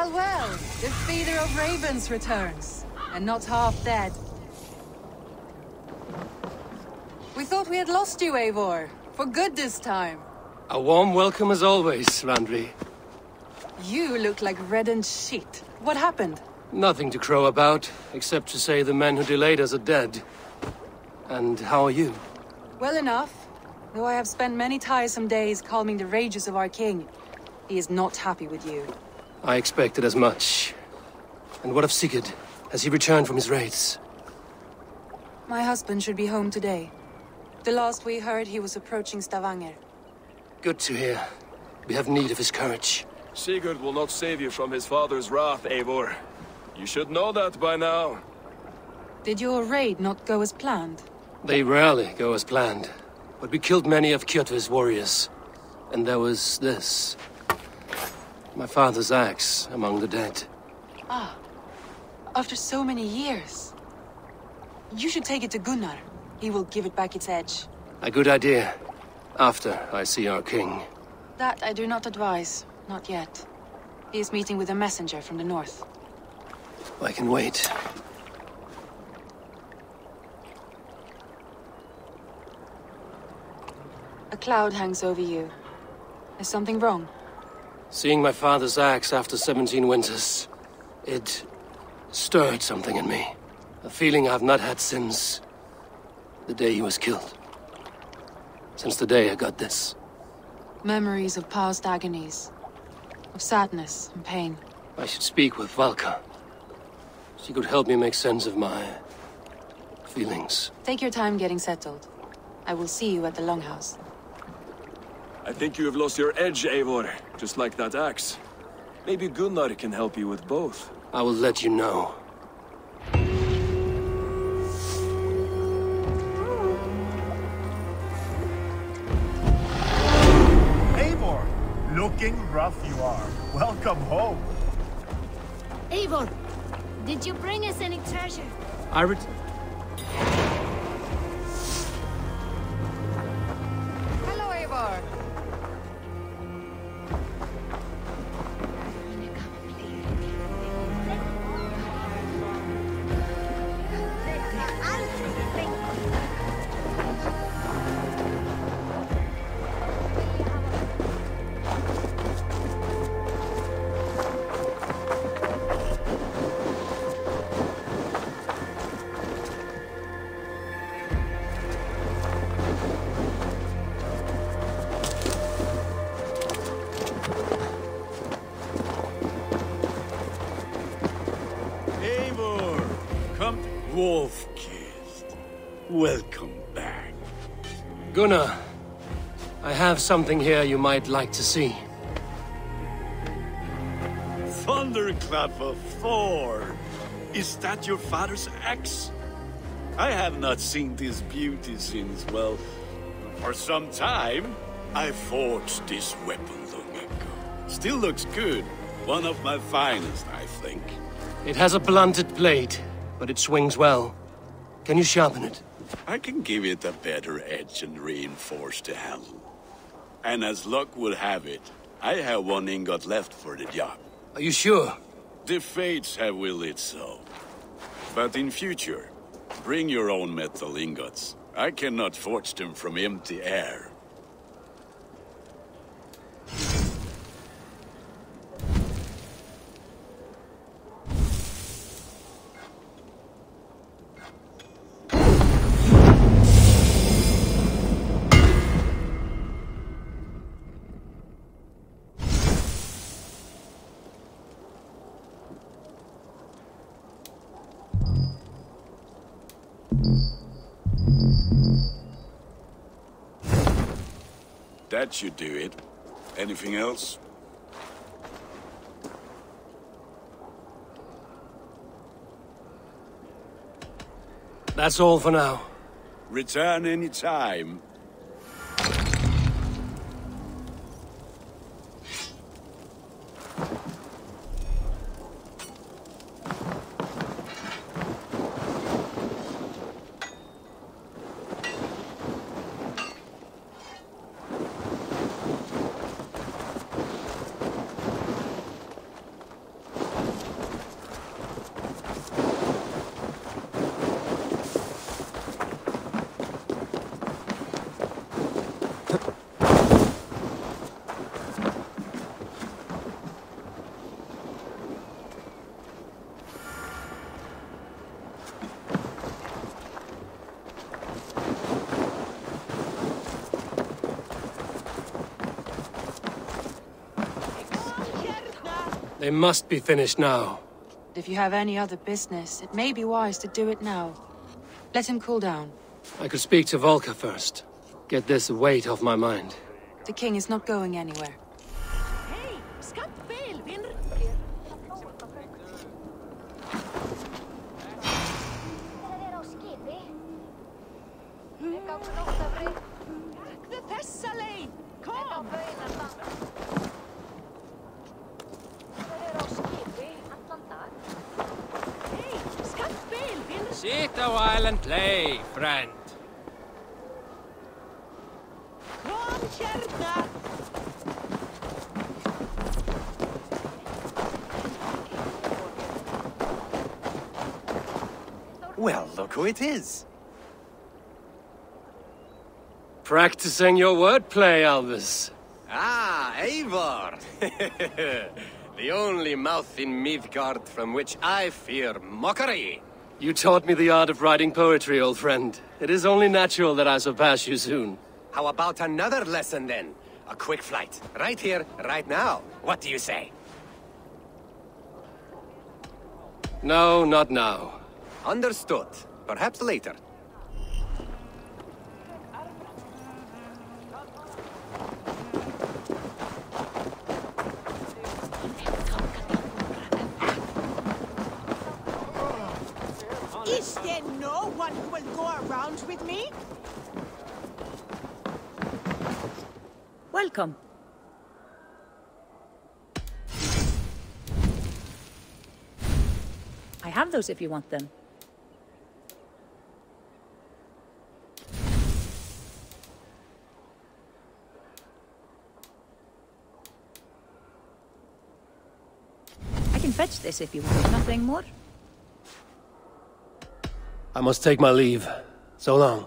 Well, well, the feeder of ravens returns, and not half dead. We thought we had lost you, Eivor. For good this time. A warm welcome as always, Randvi. You look like reddened shit. What happened? Nothing to crow about, except to say the men who delayed us are dead. And how are you? Well enough. Though I have spent many tiresome days calming the rages of our king. He is not happy with you. I expected as much. And what of Sigurd? Has he returned from his raids? My husband should be home today. The last we heard, he was approaching Stavanger. Good to hear. We have need of his courage. Sigurd will not save you from his father's wrath, Eivor. You should know that by now. Did your raid not go as planned? They rarely go as planned. But we killed many of Kjotve's warriors. And there was this. My father's axe among the dead. Ah. After so many years. You should take it to Gunnar. He will give it back its edge. A good idea. After I see our king. That I do not advise. Not yet. He is meeting with a messenger from the north. I can wait. A cloud hangs over you. Is something wrong? Seeing my father's axe after 17 winters, it stirred something in me. A feeling I've not had since the day he was killed. Since the day I got this. Memories of past agonies. Of sadness and pain. I should speak with Valka. She could help me make sense of my feelings. Take your time getting settled. I will see you at the Longhouse. I think you have lost your edge, Eivor, just like that axe. Maybe Gunnar can help you with both. I will let you know. Eivor! Looking rough you are. Welcome home. Eivor, did you bring us any treasure? Hello, Eivor. Wolf-Kissed, welcome back. Gunnar, I have something here you might like to see. Thunderclap of Thor! Is that your father's axe? I have not seen this beauty since, well, for some time. I forged this weapon long ago. Still looks good. One of my finest, I think. It has a blunted blade, but it swings well. Can you sharpen it? I can give it a better edge and reinforce the handle. And as luck will have it, I have one ingot left for the job. Are you sure? The fates have willed it so. But in future, bring your own metal ingots. I cannot forge them from empty air. That should do it. Anything else? That's all for now. Return any time. They must be finished now. If you have any other business, it may be wise to do it now. Let him cool down. I could speak to Volka first. Get this weight off my mind. The king is not going anywhere. Hei, skatt fel, vinner. Takk þessa leið. Kom! Hei, skatt fel, vinner. Sit a while and play, friend. Kom hérna. Well, look who it is. Practicing your wordplay, Albus. Ah, Eivor! The only mouth in Midgard from which I fear mockery. You taught me the art of writing poetry, old friend. It is only natural that I surpass you soon. How about another lesson then? A quick flight. Right here, right now. What do you say? No, not now. Understood. Perhaps later. Is there no one who will go around with me? Welcome. I have those if you want them. I can fetch this if you want. Nothing more? I must take my leave. So long.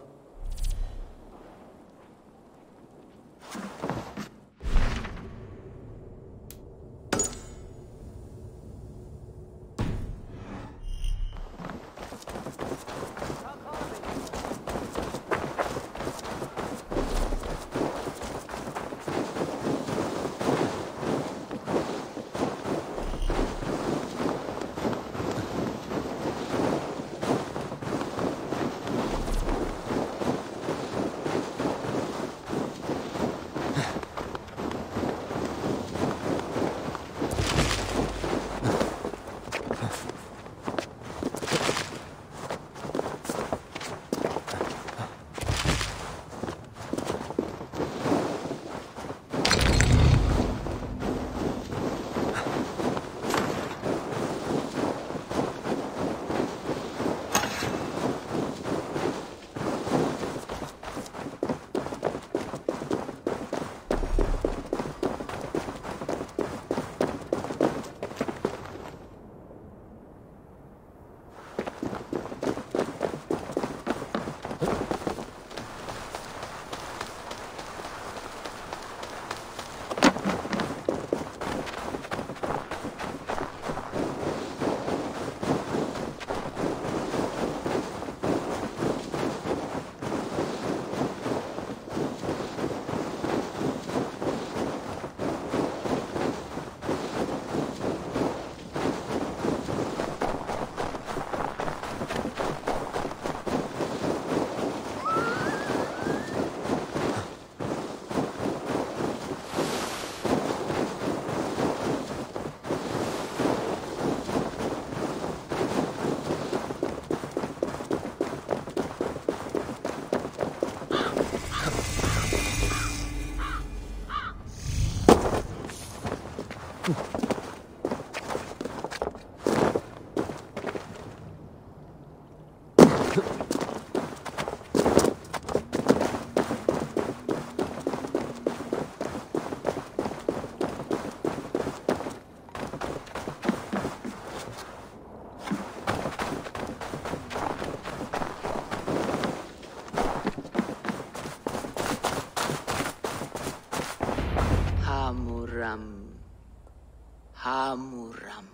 Hamuram.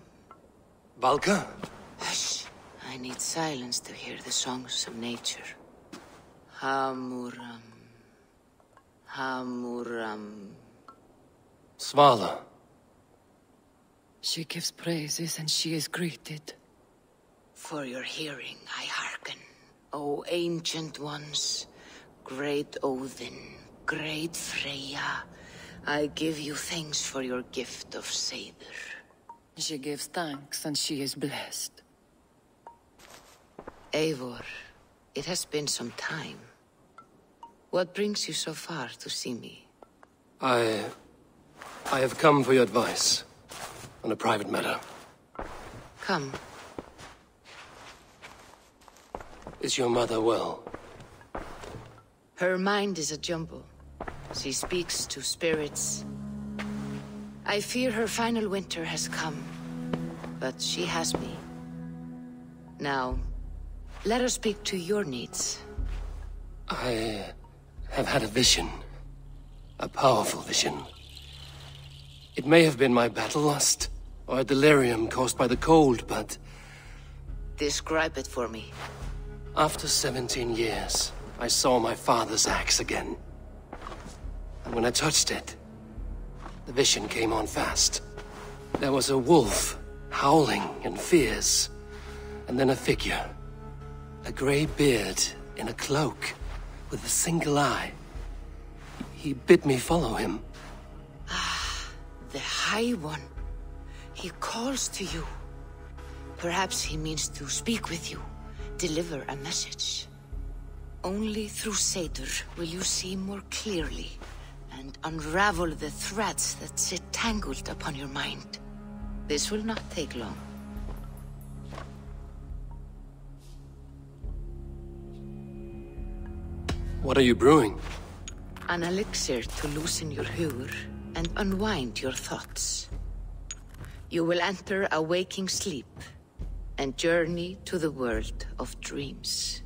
Valka? Hush. I need silence to hear the songs of nature. Hamuram. Hamuram. Svala. She gives praises and she is greeted. For your hearing I hearken, O ancient ones, great Odin, great Freya. I give you thanks for your gift of Seidr. She gives thanks and she is blessed. Eivor, it has been some time. What brings you so far to see me? I have come for your advice on a private matter. Come. Is your mother well? Her mind is a jumble. She speaks to spirits. I fear her final winter has come, but she has me. Now, let her speak to your needs. I have had a vision. A powerful vision. It may have been my battle lust, or a delirium caused by the cold, but... Describe it for me. After 17 years, I saw my father's axe again. And when I touched it, the vision came on fast. There was a wolf, howling and fierce, and then a figure. A grey beard in a cloak, with a single eye. He bid me follow him. Ah, the High One. He calls to you. Perhaps he means to speak with you, deliver a message. Only through Seidr will you see more clearly and unravel the threads that sit tangled upon your mind. This will not take long. What are you brewing? An elixir to loosen your hugur and unwind your thoughts. You will enter a waking sleep and journey to the world of dreams.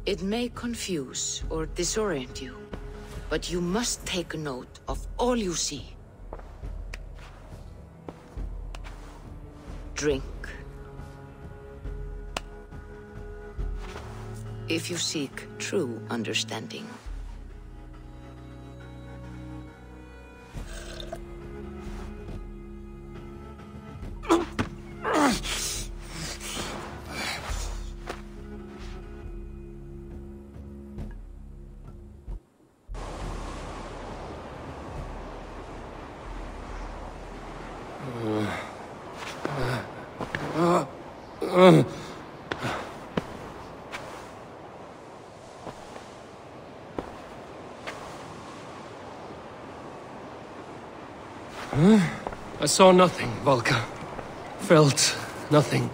It may confuse or disorient you, but you must take note of all you see. Drink. If you seek true understanding. I saw nothing, Volka. Felt nothing.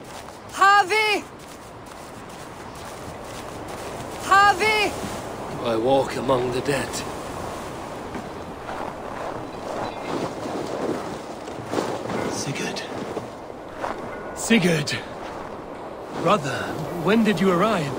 Havi! Havi! I walk among the dead. Sigurd. Sigurd! Brother, when did you arrive?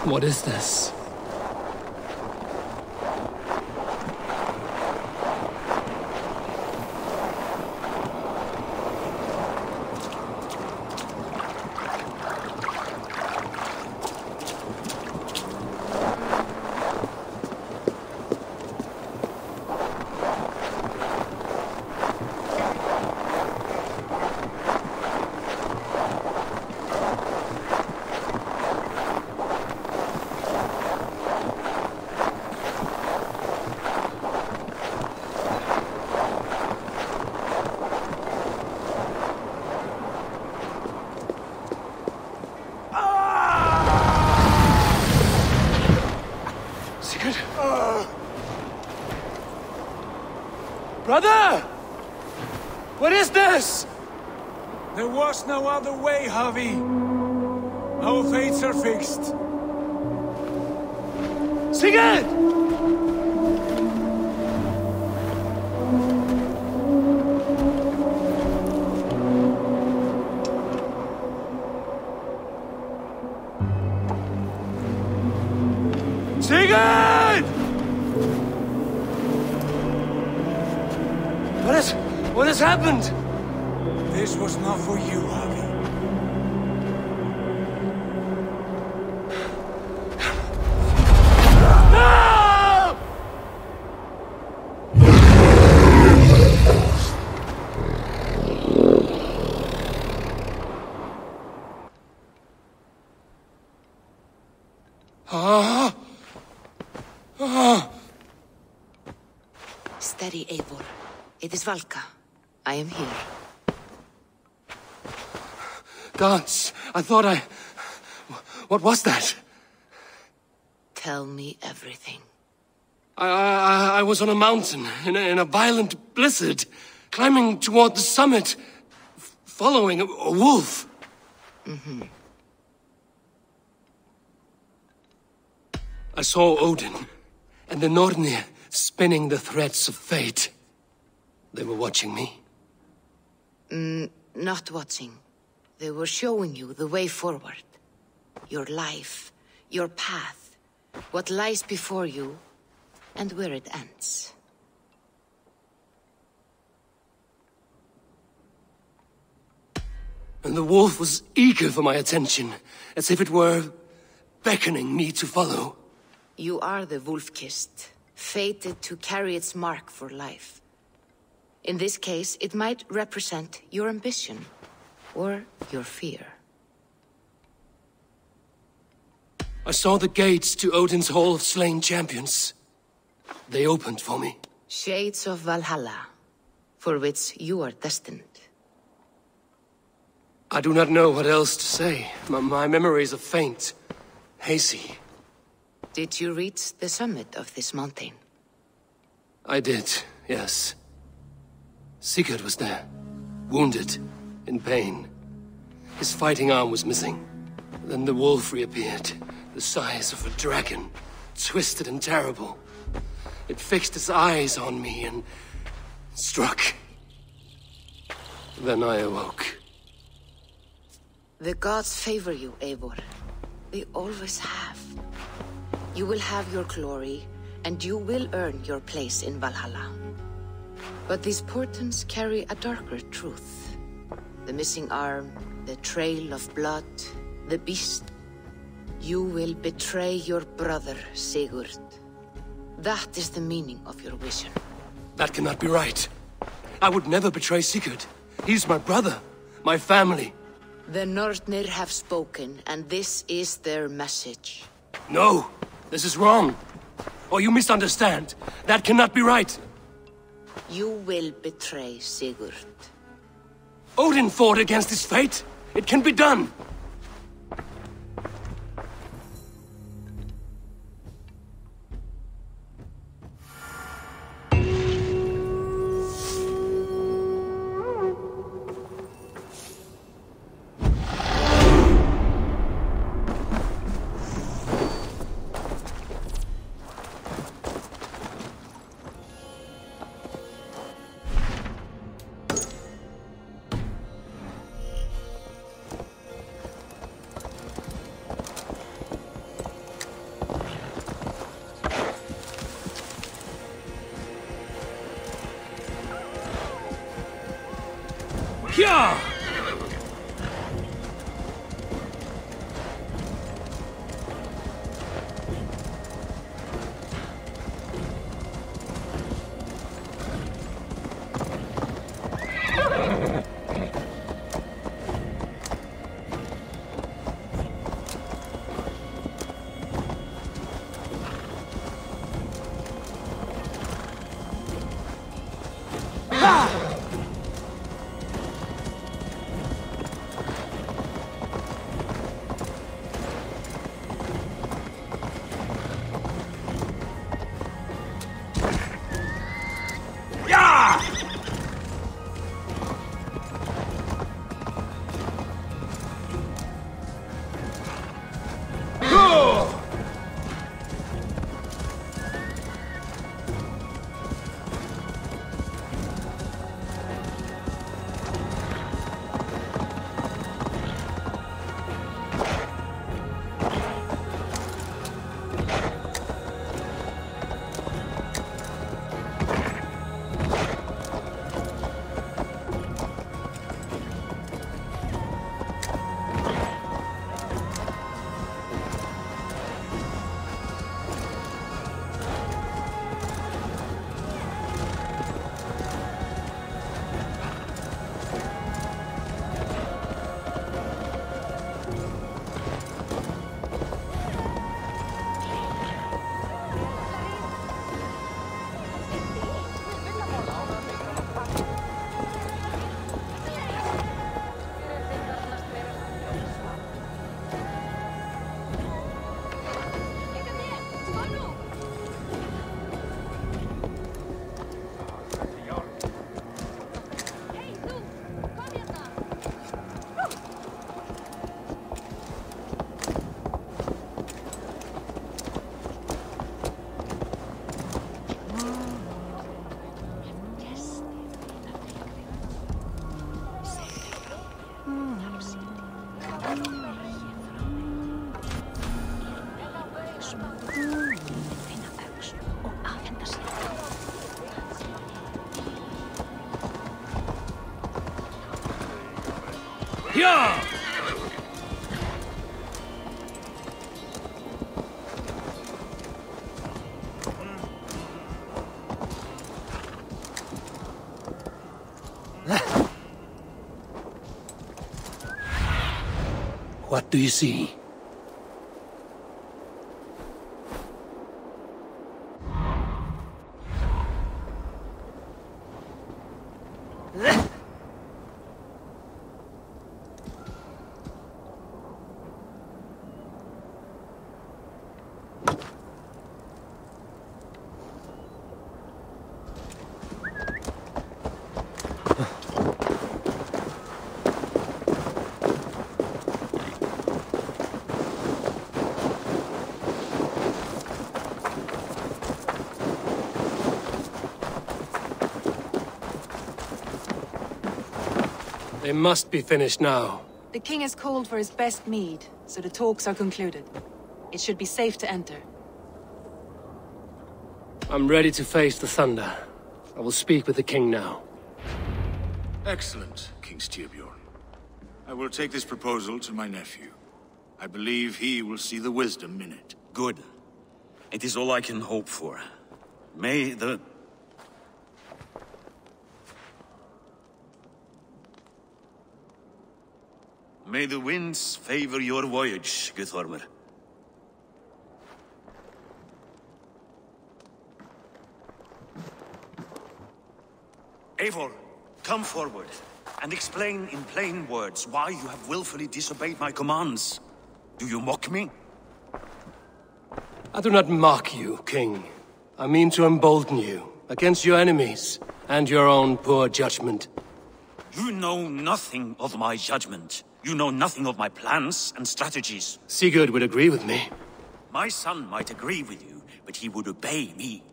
What is this? Brother! What is this? There was no other way, Javi. Our fates are fixed. Sigurd! Sigurd! What has happened? This was not for you, Javi. Steady, Eivor. It is Valka. I am here. Gods, I thought I... What was that? Tell me everything. I was on a mountain, in a violent blizzard, climbing toward the summit, following a wolf. Mm-hmm. I saw Odin, and the Nornir spinning the threads of fate. They were watching me. Not watching. They were showing you the way forward. Your life, your path, what lies before you, and where it ends. And the wolf was eager for my attention, as if it were beckoning me to follow. You are the wolf-kissed, fated to carry its mark for life. In this case, it might represent your ambition, or your fear. I saw the gates to Odin's Hall of Slain Champions. They opened for me. Shades of Valhalla, for which you are destined. I do not know what else to say. My memories are faint, hazy. Did you reach the summit of this mountain? I did, yes. Sigurd was there, wounded, in pain. His fighting arm was missing. Then the wolf reappeared, the size of a dragon, twisted and terrible. It fixed its eyes on me and struck. Then I awoke. The gods favor you, Eivor. They always have. You will have your glory, and you will earn your place in Valhalla. But these portents carry a darker truth. The missing arm, the trail of blood, the beast. You will betray your brother, Sigurd. That is the meaning of your vision. That cannot be right. I would never betray Sigurd. He's my brother, my family. The Nornir have spoken, and this is their message. No, this is wrong. Or you misunderstand. That cannot be right. You will betray Sigurd. Odin fought against his fate. It can be done. Yeah! Yeah! What do you see? They must be finished now. The king has called for his best mead, so the talks are concluded. It should be safe to enter. I'm ready to face the thunder. I will speak with the king now. Excellent, King Styrbjorn. I will take this proposal to my nephew. I believe he will see the wisdom in it. Good. It is all I can hope for. May the winds favor your voyage, Guthorm. Eivor, come forward and explain in plain words why you have willfully disobeyed my commands. Do you mock me? I do not mock you, King. I mean to embolden you against your enemies and your own poor judgment. You know nothing of my judgment. You know nothing of my plans and strategies. Sigurd would agree with me. My son might agree with you, but he would obey me.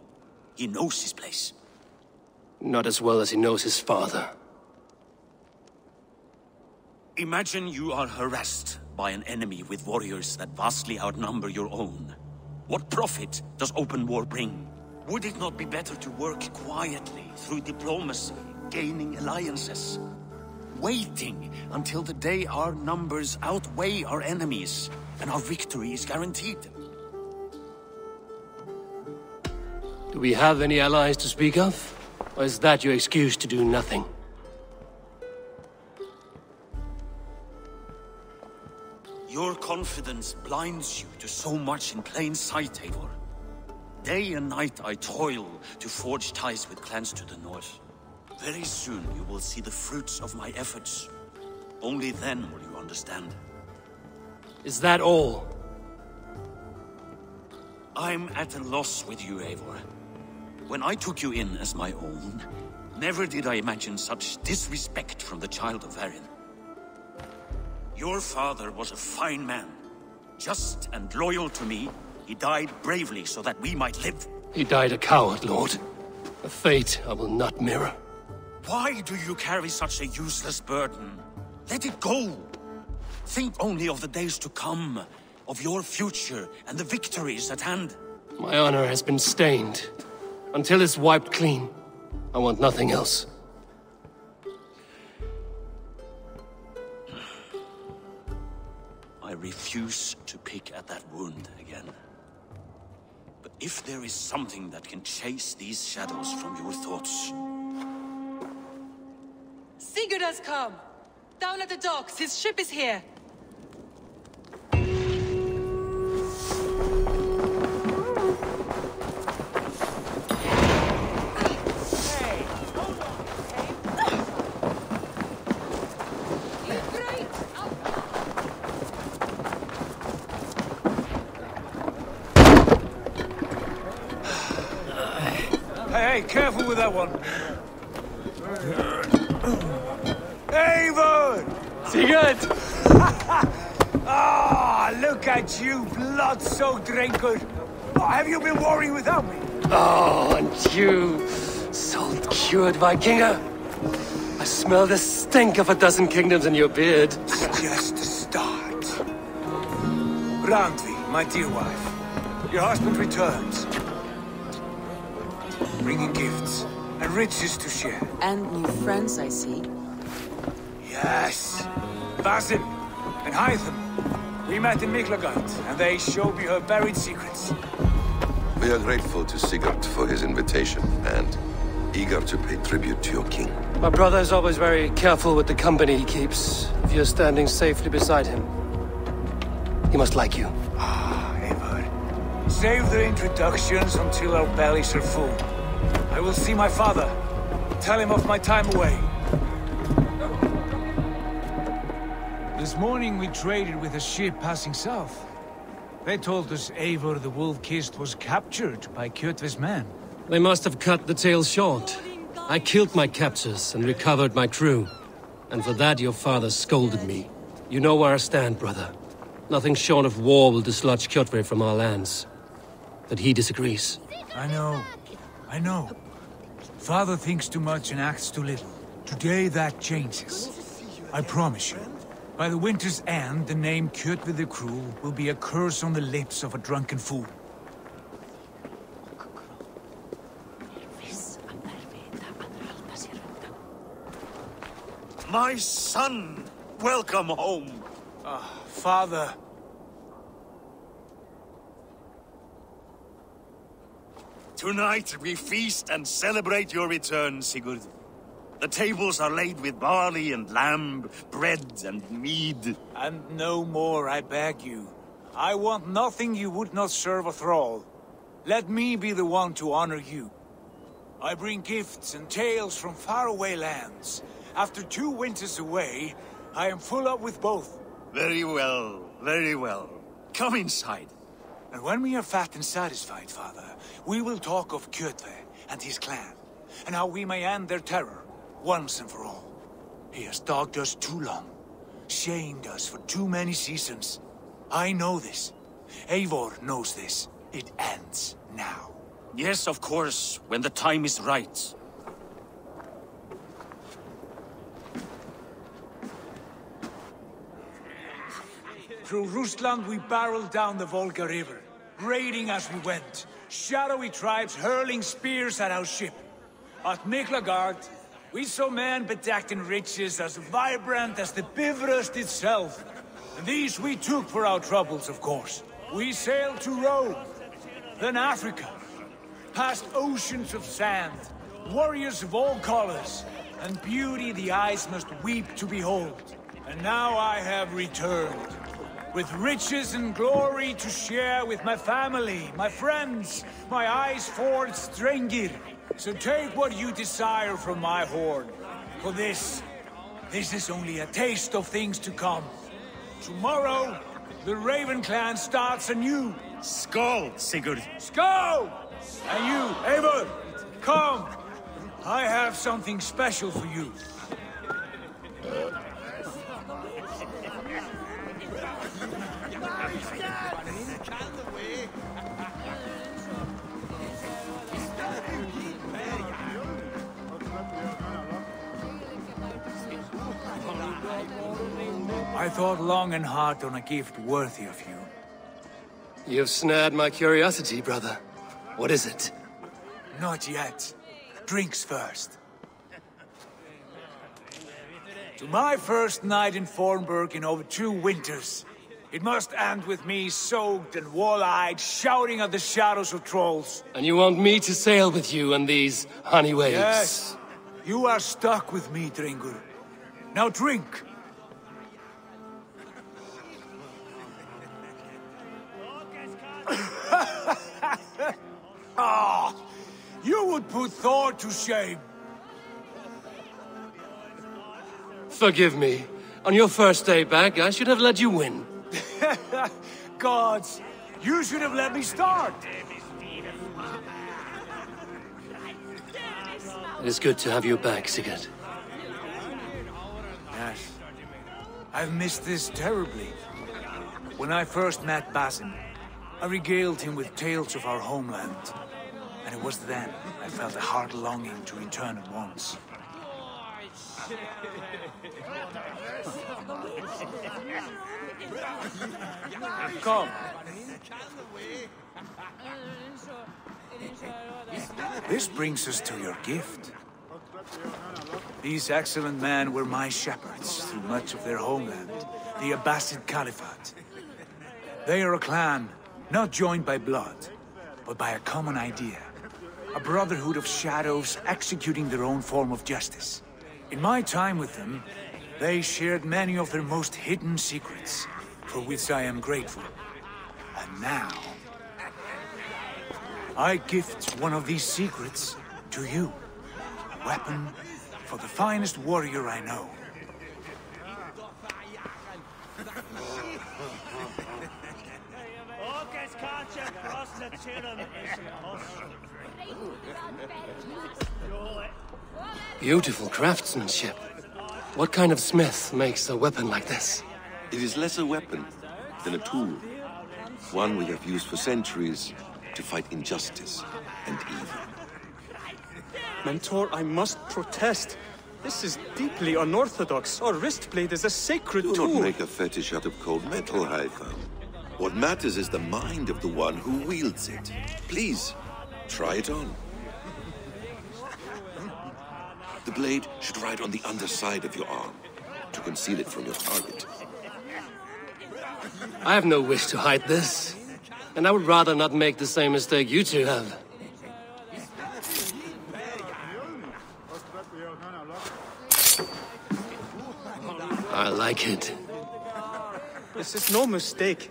He knows his place. Not as well as he knows his father. Imagine you are harassed by an enemy with warriors that vastly outnumber your own. What profit does open war bring? Would it not be better to work quietly through diplomacy, gaining alliances? Waiting until the day our numbers outweigh our enemies and our victory is guaranteed. Do we have any allies to speak of? Or is that your excuse to do nothing? Your confidence blinds you to so much in plain sight, Eivor. Day and night I toil to forge ties with clans to the north. Very soon you will see the fruits of my efforts. Only then will you understand. Is that all? I'm at a loss with you, Eivor. When I took you in as my own, never did I imagine such disrespect from the child of Varin. Your father was a fine man. Just and loyal to me, he died bravely so that we might live. He died a coward, Lord. A fate I will not mirror. Why do you carry such a useless burden? Let it go! Think only of the days to come, of your future and the victories at hand. My honor has been stained. Until it's wiped clean, I want nothing else. I refuse to pick at that wound again. But if there is something that can chase these shadows from your thoughts... Sigurd has come! Down at the docks, his ship is here! Hey, careful with that one. Eivor! Sigurd! Ah, look at you, blood-soaked raincoat. Oh, have you been worrying without me? Oh, and you, salt-cured Vikinger. I smell the stink of a dozen kingdoms in your beard. It's just a start. Randvi, my dear wife. your husband returns. Bringing gifts and riches to share. And new friends, I see. Yes. Basim and Hytham. We met in Miklagard, and they showed me her buried secrets. We are grateful to Sigurd for his invitation, and eager to pay tribute to your king. My brother is always very careful with the company he keeps. If you're standing safely beside him, he must like you. Ah, Eivor. Save the introductions until our bellies are full. I will see my father. Tell him of my time away. This morning we traded with a ship passing south. They told us Eivor the Wolf-Kissed was captured by Kjotve's men. They must have cut the tale short. I killed my captors and recovered my crew. And for that your father scolded me. You know where I stand, brother. Nothing short of war will dislodge Kjotve from our lands. But he disagrees. I know. Father thinks too much and acts too little. Today that changes. I promise you. By the winter's end, the name Kjotve the Cruel will be a curse on the lips of a drunken fool. My son! Welcome home! Father. Tonight we feast and celebrate your return, Sigurd. The tables are laid with barley and lamb, bread and mead. And no more, I beg you. I want nothing you would not serve a thrall. Let me be the one to honor you. I bring gifts and tales from faraway lands. After 2 winters away, I am full up with both. Very well, very well. Come inside. And when we are fat and satisfied, Father, we will talk of Kjotve and his clan, and how we may end their terror, once and for all. He has dogged us too long, shamed us for too many seasons. I know this. Eivor knows this. It ends now. Yes, of course, when the time is right. Through Rusland we barreled down the Volga River, raiding as we went. Shadowy tribes hurling spears at our ship. At Miklagard, we saw men bedecked in riches as vibrant as the Bifrost itself. And these we took for our troubles, of course. We sailed to Rome, then Africa, past oceans of sand, warriors of all colors, and beauty the eyes must weep to behold. And now I have returned, with riches and glory to share with my family, my friends, my eyes-forged Strengir. So take what you desire from my hoard. For this is only a taste of things to come. Tomorrow, the Raven clan starts anew. Skål, Sigurd. Skål! And you, Eivor, come. I have something special for you. I thought long and hard on a gift worthy of you. You've snared my curiosity, brother. What is it? Not yet. Drinks first. To my first night in Fornburg in over 2 winters. It must end with me soaked and wall-eyed, shouting at the shadows of trolls. And you want me to sail with you on these honey waves? Yes. You are stuck with me, Dringur. Now drink. Ah, you would put Thor to shame. Forgive me. On your first day back, I should have let you win. Gods, you should have let me start. It is good to have you back, Sigurd. Yes. I've missed this terribly. When I first met Basim, I regaled him with tales of our homeland. And it was then I felt a heart longing to return at once. Come. This brings us to your gift. These excellent men were my shepherds through much of their homeland, the Abbasid Caliphate. They are a clan, not joined by blood, but by a common idea. A brotherhood of shadows executing their own form of justice. In my time with them, they shared many of their most hidden secrets, for which I am grateful. And now, I gift one of these secrets to you. A weapon for the finest warrior I know. Beautiful craftsmanship. What kind of smith makes a weapon like this? It is less a weapon than a tool. One we have used for centuries to fight injustice and evil. Mentor, I must protest. This is deeply unorthodox. Our wrist blade is a sacred tool. Do not make a fetish out of cold metal, Haitham. What matters is the mind of the one who wields it. Please, try it on. The blade should ride on the underside of your arm to conceal it from your target. I have no wish to hide this, and I would rather not make the same mistake you two have. I like it. This is no mistake.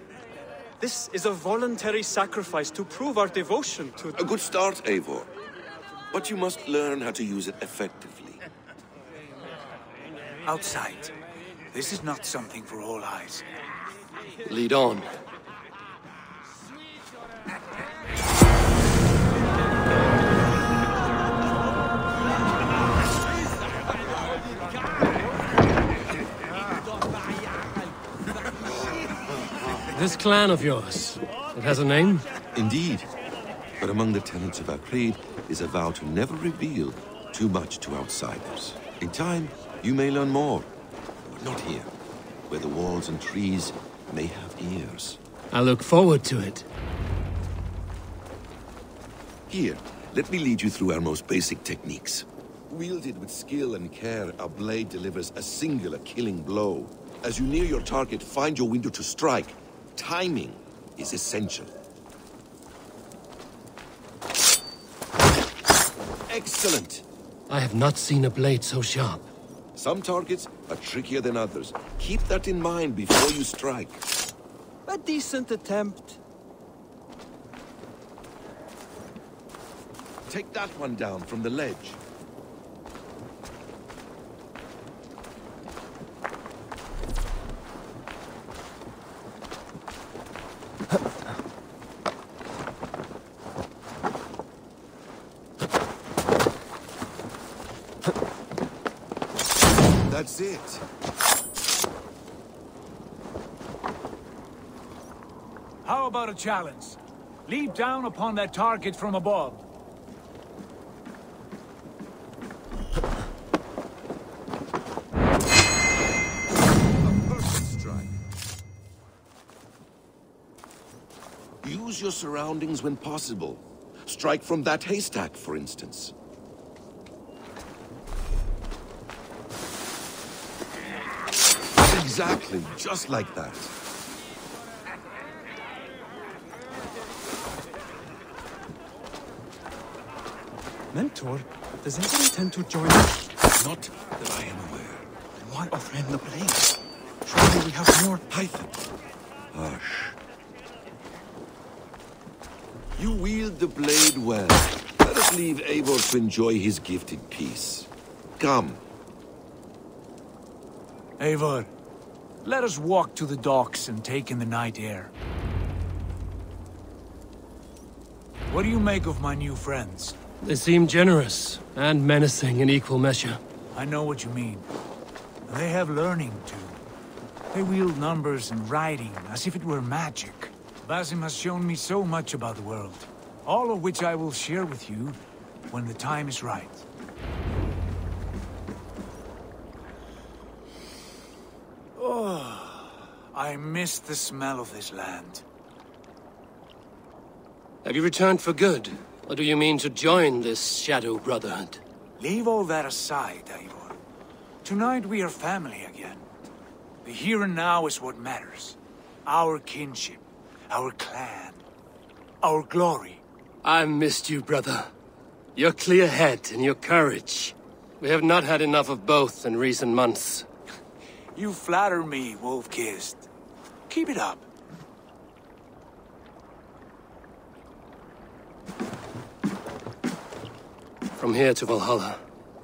This is a voluntary sacrifice to prove our devotion to... A good start, Eivor. But you must learn how to use it effectively. Outside. This is not something for all eyes. Lead on. This clan of yours, it has a name? Indeed. But among the tenets of our creed is a vow to never reveal too much to outsiders. In time, you may learn more, but not here, where the walls and trees may have ears. I look forward to it. Here, let me lead you through our most basic techniques. Wielded with skill and care, our blade delivers a singular killing blow. As you near your target, find your window to strike. Timing is essential. Excellent! I have not seen a blade so sharp. Some targets are trickier than others. Keep that in mind before you strike. A decent attempt. Take that one down from the ledge. That's it. How about a challenge? Leap down upon that target from above. A perfect strike. Use your surroundings when possible. Strike from that haystack, for instance. Exactly, just like that. Mentor, does anyone intend to join us? Not that I am aware. Then why offer him the blade? Surely we have more... Haitham. Hush. You wield the blade well. Let us leave Eivor to enjoy his gift in peace. Come. Eivor, let us walk to the docks and take in the night air. What do you make of my new friends? They seem generous and menacing in equal measure. I know what you mean. They have learning, too. They wield numbers and writing as if it were magic. Basim has shown me so much about the world, all of which I will share with you when the time is right. Oh, I I miss the smell of this land. Have you returned for good? Or do you mean to join this Shadow Brotherhood? Leave all that aside, Eivor. Tonight we are family again. The here and now is what matters. Our kinship, our clan, our glory. I missed you, brother. Your clear head and your courage. We have not had enough of both in recent months. You flatter me, Wolf-Kissed. Keep it up. From here to Valhalla,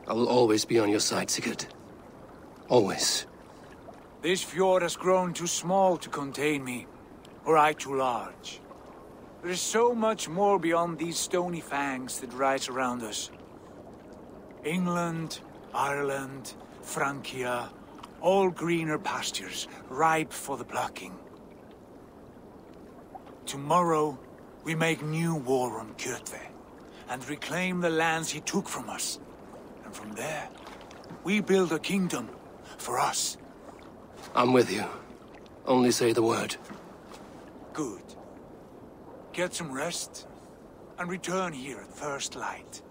I will always be on your side, Sigurd. Always. This fjord has grown too small to contain me, or I too large. There is so much more beyond these stony fangs that rise around us. England, Ireland, Francia, all greener pastures, ripe for the plucking. Tomorrow, we make new war on Kjotve, and reclaim the lands he took from us. And from there, we build a kingdom for us. I'm with you. Only say the word. Good. Get some rest, and return here at first light.